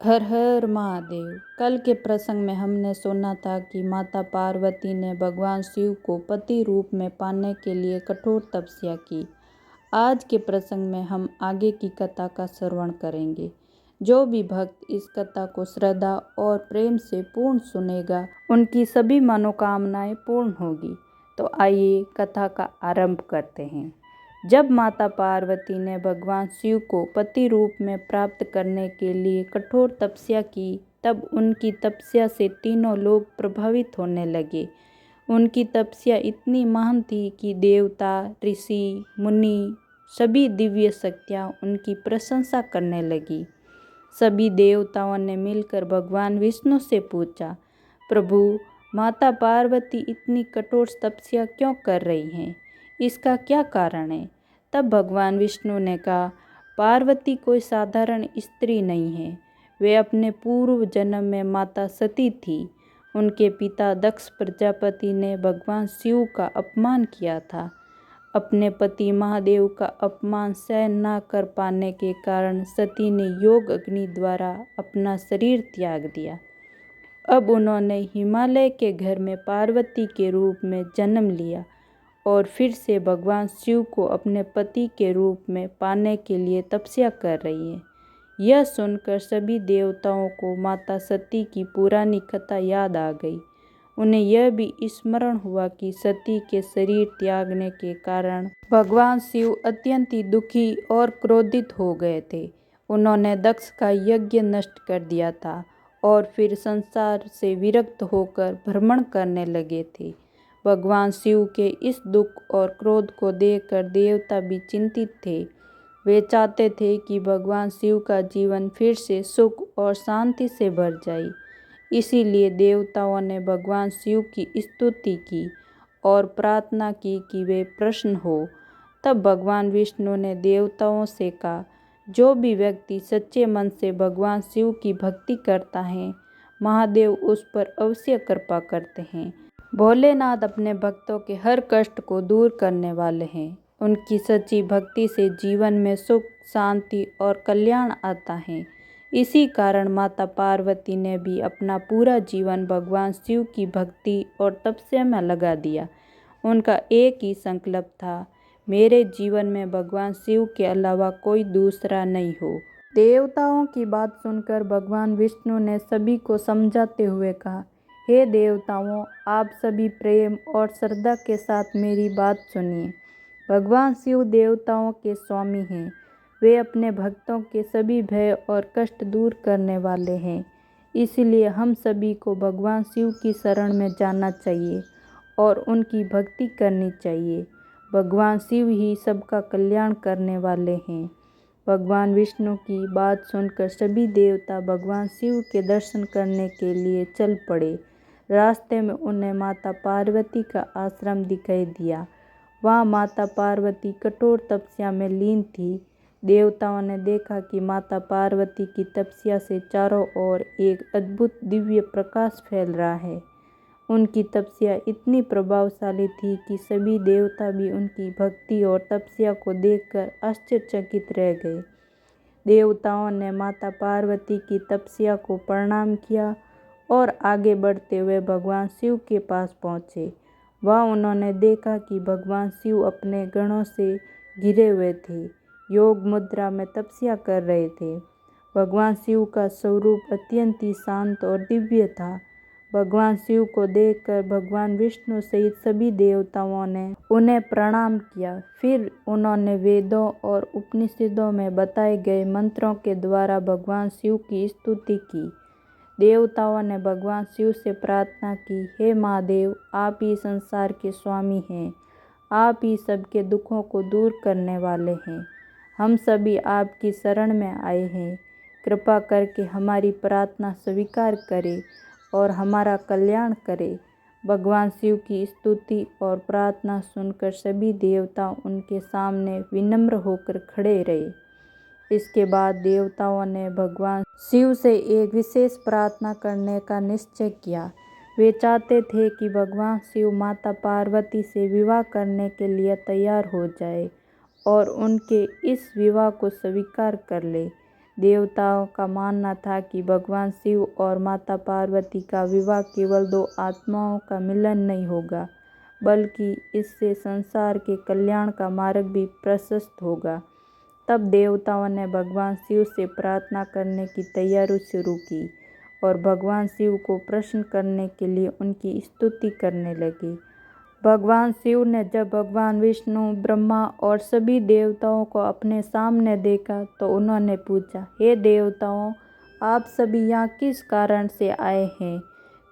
हर हर महादेव। कल के प्रसंग में हमने सुना था कि माता पार्वती ने भगवान शिव को पति रूप में पाने के लिए कठोर तपस्या की। आज के प्रसंग में हम आगे की कथा का श्रवण करेंगे। जो भी भक्त इस कथा को श्रद्धा और प्रेम से पूर्ण सुनेगा, उनकी सभी मनोकामनाएं पूर्ण होगी। तो आइए कथा का आरंभ करते हैं। जब माता पार्वती ने भगवान शिव को पति रूप में प्राप्त करने के लिए कठोर तपस्या की, तब उनकी तपस्या से तीनों लोग प्रभावित होने लगे। उनकी तपस्या इतनी महान थी कि देवता, ऋषि, मुनि, सभी दिव्य शक्तियाँ उनकी प्रशंसा करने लगी। सभी देवताओं ने मिलकर भगवान विष्णु से पूछा, प्रभु, माता पार्वती इतनी कठोर तपस्या क्यों कर रही हैं? इसका क्या कारण है? तब भगवान विष्णु ने कहा, पार्वती कोई साधारण स्त्री नहीं है। वे अपने पूर्व जन्म में माता सती थी। उनके पिता दक्ष प्रजापति ने भगवान शिव का अपमान किया था। अपने पति महादेव का अपमान सहन न कर पाने के कारण सती ने योग अग्नि द्वारा अपना शरीर त्याग दिया। अब उन्होंने हिमालय के घर में पार्वती के रूप में जन्म लिया और फिर से भगवान शिव को अपने पति के रूप में पाने के लिए तपस्या कर रही है। यह सुनकर सभी देवताओं को माता सती की पुरानी कथा याद आ गई। उन्हें यह भी स्मरण हुआ कि सती के शरीर त्यागने के कारण भगवान शिव अत्यंत ही दुखी और क्रोधित हो गए थे। उन्होंने दक्ष का यज्ञ नष्ट कर दिया था और फिर संसार से विरक्त होकर भ्रमण करने लगे थे। भगवान शिव के इस दुख और क्रोध को देखकर देवता भी चिंतित थे। वे चाहते थे कि भगवान शिव का जीवन फिर से सुख और शांति से भर जाए। इसीलिए देवताओं ने भगवान शिव की स्तुति की और प्रार्थना की कि वे प्रसन्न हो। तब भगवान विष्णु ने देवताओं से कहा, जो भी व्यक्ति सच्चे मन से भगवान शिव की भक्ति करता है, महादेव उस पर अवश्य कृपा करते हैं। भोलेनाथ अपने भक्तों के हर कष्ट को दूर करने वाले हैं। उनकी सच्ची भक्ति से जीवन में सुख, शांति और कल्याण आता है। इसी कारण माता पार्वती ने भी अपना पूरा जीवन भगवान शिव की भक्ति और तपस्या में लगा दिया। उनका एक ही संकल्प था, मेरे जीवन में भगवान शिव के अलावा कोई दूसरा नहीं हो। देवताओं की बात सुनकर भगवान विष्णु ने सभी को समझाते हुए कहा, हे देवताओं, आप सभी प्रेम और श्रद्धा के साथ मेरी बात सुनिए। भगवान शिव देवताओं के स्वामी हैं। वे अपने भक्तों के सभी भय और कष्ट दूर करने वाले हैं। इसलिए हम सभी को भगवान शिव की शरण में जाना चाहिए और उनकी भक्ति करनी चाहिए। भगवान शिव ही सबका कल्याण करने वाले हैं। भगवान विष्णु की बात सुनकर सभी देवता भगवान शिव के दर्शन करने के लिए चल पड़े। रास्ते में उन्हें माता पार्वती का आश्रम दिखाई दिया। वहाँ माता पार्वती कठोर तपस्या में लीन थी। देवताओं ने देखा कि माता पार्वती की तपस्या से चारों ओर एक अद्भुत दिव्य प्रकाश फैल रहा है। उनकी तपस्या इतनी प्रभावशाली थी कि सभी देवता भी उनकी भक्ति और तपस्या को देखकर आश्चर्यचकित रह गए। देवताओं ने माता पार्वती की तपस्या को प्रणाम किया और आगे बढ़ते हुए भगवान शिव के पास पहुँचे। वहाँ उन्होंने देखा कि भगवान शिव अपने गणों से घिरे हुए थे, योग मुद्रा में तपस्या कर रहे थे। भगवान शिव का स्वरूप अत्यंत ही शांत और दिव्य था। भगवान शिव को देखकर भगवान विष्णु सहित सभी देवताओं ने उन्हें प्रणाम किया। फिर उन्होंने वेदों और उपनिषदों में बताए गए मंत्रों के द्वारा भगवान शिव की स्तुति की। देवताओं ने भगवान शिव से प्रार्थना की, हे महादेव, आप ही संसार के स्वामी हैं। आप ही सबके दुखों को दूर करने वाले हैं। हम सभी आपकी शरण में आए हैं। कृपा करके हमारी प्रार्थना स्वीकार करें और हमारा कल्याण करें। भगवान शिव की स्तुति और प्रार्थना सुनकर सभी देवता उनके सामने विनम्र होकर खड़े रहे। इसके बाद देवताओं ने भगवान शिव से एक विशेष प्रार्थना करने का निश्चय किया। वे चाहते थे कि भगवान शिव माता पार्वती से विवाह करने के लिए तैयार हो जाए और उनके इस विवाह को स्वीकार कर ले। देवताओं का मानना था कि भगवान शिव और माता पार्वती का विवाह केवल दो आत्माओं का मिलन नहीं होगा, बल्कि इससे संसार के कल्याण का मार्ग भी प्रशस्त होगा। तब देवताओं ने भगवान शिव से प्रार्थना करने की तैयारी शुरू की और भगवान शिव को प्रसन्न करने के लिए उनकी स्तुति करने लगे। भगवान शिव ने जब भगवान विष्णु, ब्रह्मा और सभी देवताओं को अपने सामने देखा तो उन्होंने पूछा, हे देवताओं, आप सभी यहाँ किस कारण से आए हैं?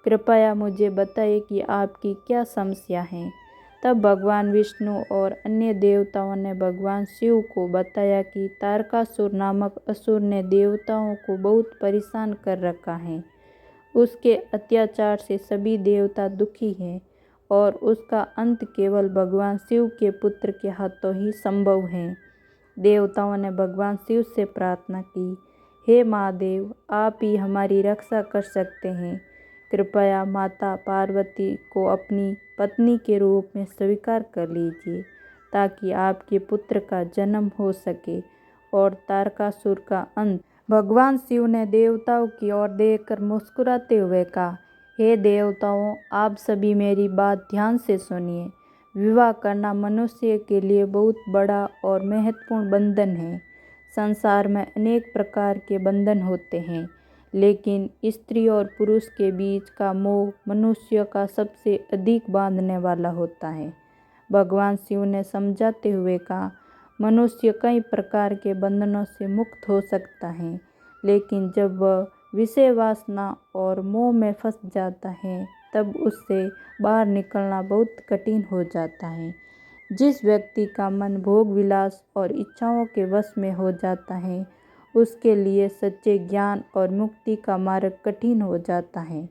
कृपया मुझे बताइए कि आपकी क्या समस्या है। तब भगवान विष्णु और अन्य देवताओं ने भगवान शिव को बताया कि तारकासुर नामक असुर ने देवताओं को बहुत परेशान कर रखा है। उसके अत्याचार से सभी देवता दुखी हैं और उसका अंत केवल भगवान शिव के पुत्र के हाथों ही संभव है। देवताओं ने भगवान शिव से प्रार्थना की, हे महादेव, आप ही हमारी रक्षा कर सकते हैं। कृपया माता पार्वती को अपनी पत्नी के रूप में स्वीकार कर लीजिए ताकि आपके पुत्र का जन्म हो सके और तारकासुर का अंत। भगवान शिव ने देवताओं की ओर देखकर मुस्कुराते हुए कहा, हे देवताओं, आप सभी मेरी बात ध्यान से सुनिए। विवाह करना मनुष्य के लिए बहुत बड़ा और महत्वपूर्ण बंधन है। संसार में अनेक प्रकार के बंधन होते हैं, लेकिन स्त्री और पुरुष के बीच का मोह मनुष्य का सबसे अधिक बांधने वाला होता है। भगवान शिव ने समझाते हुए कहा, मनुष्य कई प्रकार के बंधनों से मुक्त हो सकता है, लेकिन जब वह विषय वासना और मोह में फंस जाता है तब उससे बाहर निकलना बहुत कठिन हो जाता है। जिस व्यक्ति का मन भोग विलास और इच्छाओं के वश में हो जाता है, उसके लिए सच्चे ज्ञान और मुक्ति का मार्ग कठिन हो जाता है।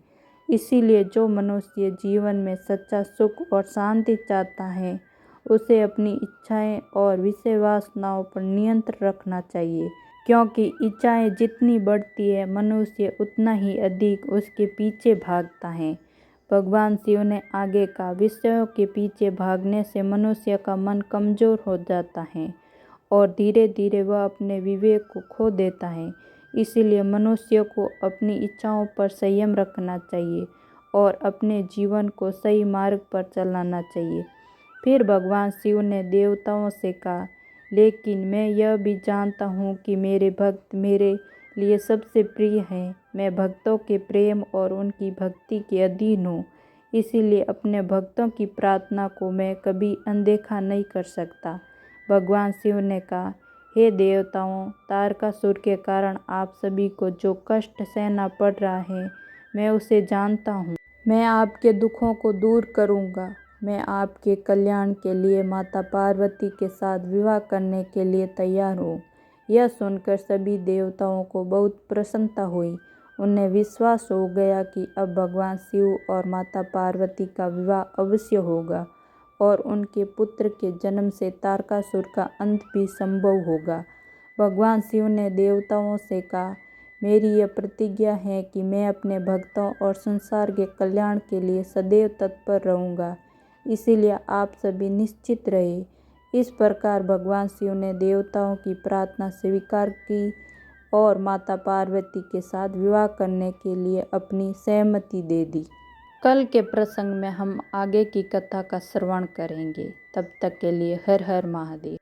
इसीलिए जो मनुष्य जीवन में सच्चा सुख और शांति चाहता है, उसे अपनी इच्छाएं और विषय वासनाओं पर नियंत्रण रखना चाहिए, क्योंकि इच्छाएं जितनी बढ़ती है, मनुष्य उतना ही अधिक उसके पीछे भागता है। भगवान शिव ने आगे कहा, विषयों के पीछे भागने से मनुष्य का मन कमजोर हो जाता है और धीरे धीरे वह अपने विवेक को खो देता है। इसीलिए मनुष्य को अपनी इच्छाओं पर संयम रखना चाहिए और अपने जीवन को सही मार्ग पर चलाना चाहिए। फिर भगवान शिव ने देवताओं से कहा, लेकिन मैं यह भी जानता हूँ कि मेरे भक्त मेरे लिए सबसे प्रिय हैं। मैं भक्तों के प्रेम और उनकी भक्ति के अधीन हूँ, इसीलिए अपने भक्तों की प्रार्थना को मैं कभी अनदेखा नहीं कर सकता। भगवान शिव ने कहा, हे देवताओं, तारकासुर के कारण आप सभी को जो कष्ट सहना पड़ रहा है, मैं उसे जानता हूँ। मैं आपके दुखों को दूर करूँगा। मैं आपके कल्याण के लिए माता पार्वती के साथ विवाह करने के लिए तैयार हूँ। यह सुनकर सभी देवताओं को बहुत प्रसन्नता हुई। उन्हें विश्वास हो गया कि अब भगवान शिव और माता पार्वती का विवाह अवश्य होगा और उनके पुत्र के जन्म से तारकासुर का अंत भी संभव होगा। भगवान शिव ने देवताओं से कहा, मेरी यह प्रतिज्ञा है कि मैं अपने भक्तों और संसार के कल्याण के लिए सदैव तत्पर रहूँगा, इसीलिए आप सभी निश्चित रहे। इस प्रकार भगवान शिव ने देवताओं की प्रार्थना स्वीकार की और माता पार्वती के साथ विवाह करने के लिए अपनी सहमति दे दी। कल के प्रसंग में हम आगे की कथा का श्रवण करेंगे। तब तक के लिए हर हर महादेव।